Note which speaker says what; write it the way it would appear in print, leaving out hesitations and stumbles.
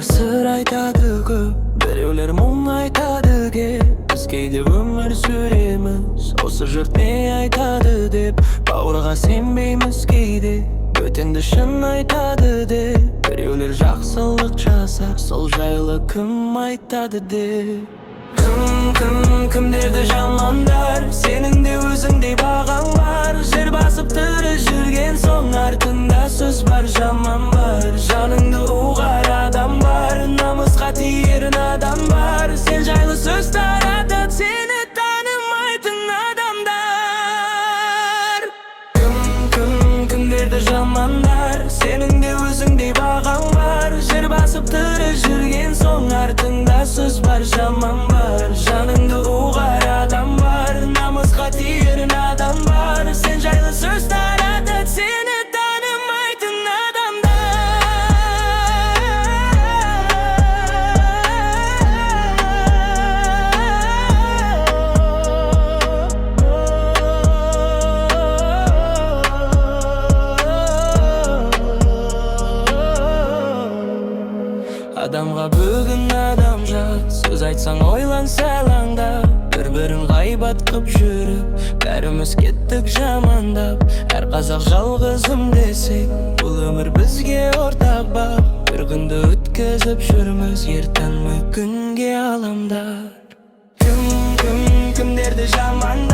Speaker 1: sır aytады көп, біреулер мұң айтады кеп. Біз кейде өмір сүреміз, осы жұрт не айтады деп. Бауырға сенбейміз кейде, бөтенді шын айтады деп. Біреулер жақсылық жасар, сол жайлы кім айтады деп. Кімдерді жамандар, сенің де өзіңдей бағаң бар. Жер басып тірі жүрген соң артында сөз бар, жаман бар. Жаныңды ұғар адам бар, намысқа тиерін адам бар. Сен жайлы сөз таратып, сені танымайтын адамдар. Кімдерді жамандар, сенің де өзіңдей бағаң бар. Жер басып тірі жүрген соң артында сөз бар, жаман бар. Жаныңды ұғар адам бар, намысқа тиерін адам бар. Сен жайлы сөз таратып, сені танымайтын Адамға бүгін адам жат, сөз айтсаң ойлан сәлаңдап. Бір-бірін ғайбат қып жүріп, бәріміз кеттік жамандап. Әр қазақ жалғызым десек, бұл өмір бізге ортақ бақ. Bir күнді өткізіп жүрміз, ертең күнге аламдар. Кімдерді жамандап,